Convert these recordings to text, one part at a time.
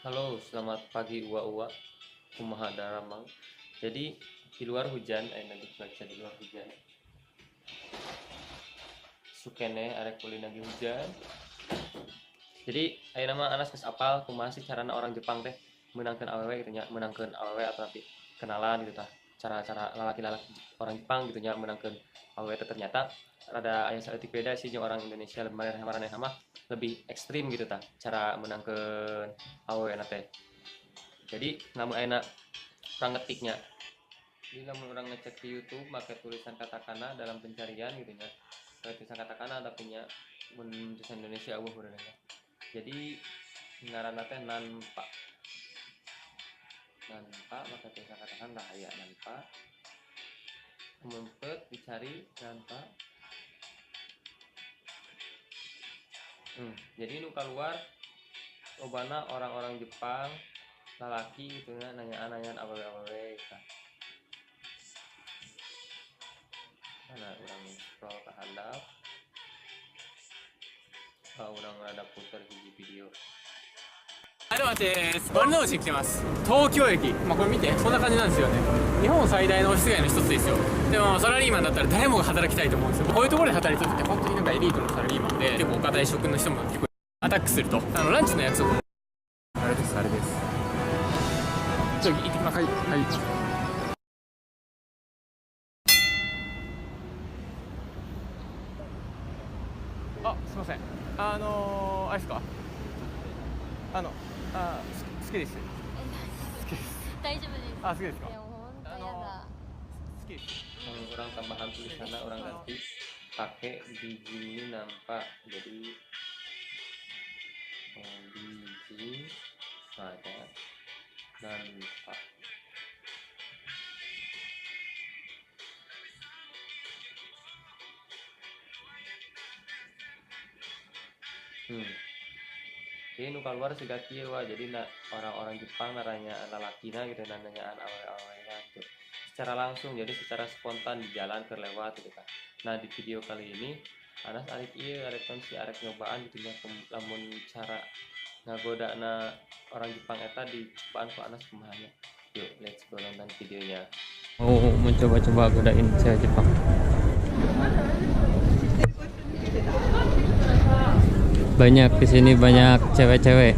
Halo, selamat pagi uwa-uwa. Kumaha daramang. Jadi di luar hujan, lagi baca di luar hujan. Sukene arek kuliah lagi hujan. Jadi nama Anas geus apal kumaha sih carana orang Jepang teh menangkeun awewe gitu nya, menangkeun awewe atau nanti kenalan gitu tah. Cara-cara lalaki-lalaki orang Jepang gitu nya menangkeun awewe teh ternyata rada aya saeutik beda sih jeung orang Indonesia maranehna mah lebih ekstrim gitu tah cara menangkeun awewe na teh. Jadi namun enak orang ngetiknya, jadi namun orang ngecek di YouTube pakai tulisan katakana dalam pencarian gitu ya, pakai tulisan katakana tapi nya tulisan Indonesia bener ya. Jadi ngaranna teh nanpa pakai tulisan katakana lah ya nanpa, mumpet dicari nanpa. Jadi nu keluar lobana orang-orang Jepang lalaki gitu ya, nanyaan awewe gitu. Nah orang scroll ke handap, orang ada putar hiji video. はい、どうもです。丸の内に来てます。東京駅。これ見て、こんな感じなんですよね。日本最大のオフィス街の一つですよ。でもサラリーマンだったら誰もが働きたいと思うんですよ。こういうところで働いてるって本当になんかエリートのサラリーマンで、結構お堅い職の人も結構アタックすると、ランチの約束もあれです。ちょっと行ってきます。はい。あ、すいません。あれですか。好きです。大丈夫です。好きですか。でも本当やだ。好きです。Orang tambahan tulisannya orang ganti pakai biji ini nampak jadi biji ada nampak. Jadi nu keluar siga kieu wa, jadi orang-orang Jepang naranya lalakina gitu dan nanyaan awewe gitu. Secara langsung, jadi secara spontan di jalan terlewat gitu kan. Nah di video kali ini Anas arek ieu arek nyobaan gitu nya lamun cara ngagodana orang Jepang eta dicobaan ku Anas kumaha nya. Yuk let's go nonton videonya. Oh mencoba-coba godain cewek Jepang. Banyak di sini, banyak cewek-cewek.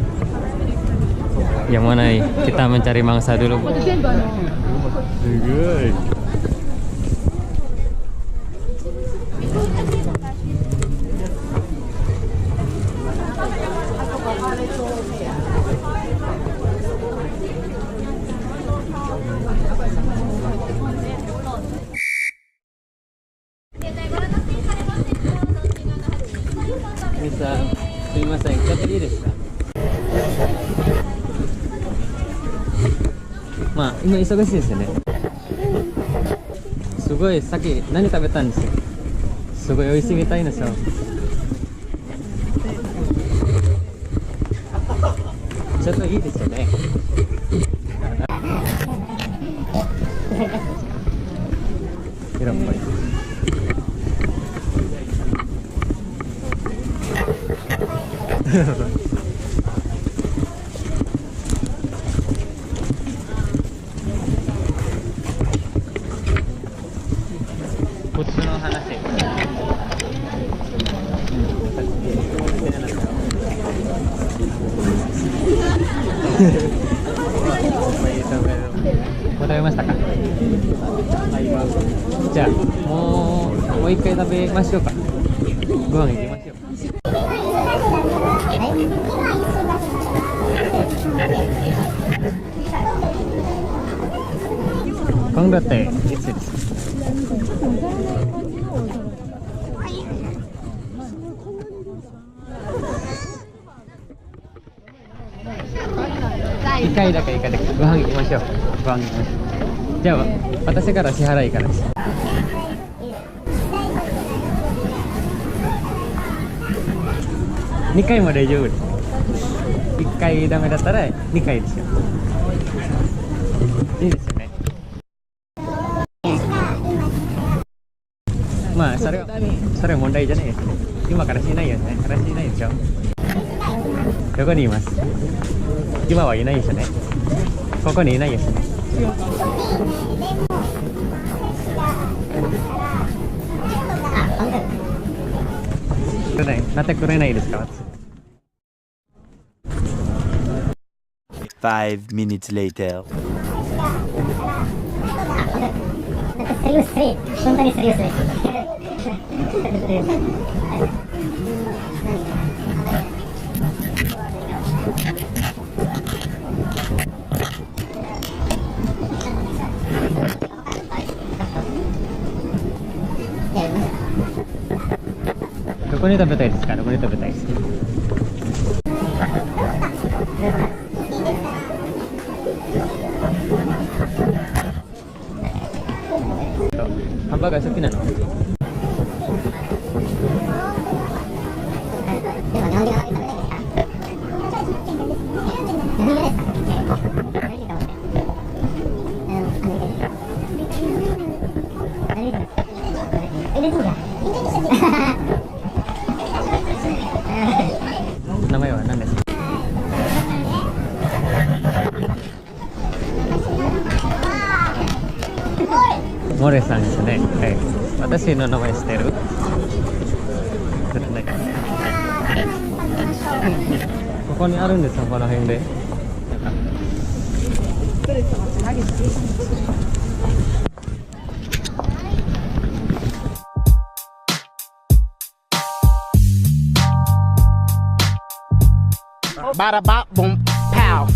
Yang mana nih? Kita mencari mangsa dulu. Bisa, sumimasen, ちょっといいですか。まあ今忙しいですよね。すごいさっき何食べたんですよ。すごい美味しいみたいなさ。ちょっといいですよね。やっぱり。こっちの話。もう食べましたか。じゃあもう一回食べましょうか。ご飯行きましょう。今度っていつですか。一回だけご飯行きましょう。じゃあ私から支払いからです。2回も大丈夫です。1回ダメだったら2回ですよ。いいですよね。まあそれは問題じゃないです。今からしないよね。からしないでしょ。どこにいます。今はいないですね。ここにいないですね。なってくれないですか。5 minutes later. Seriously, totally seriously. どこに食べたいですか。どこに食べたいですか。ハンバーガー好きなの。名前は何ですか。モレさんですね。はい。私の名前知ってる？ここにあるんですよ、この辺で。Bada bop boom pow.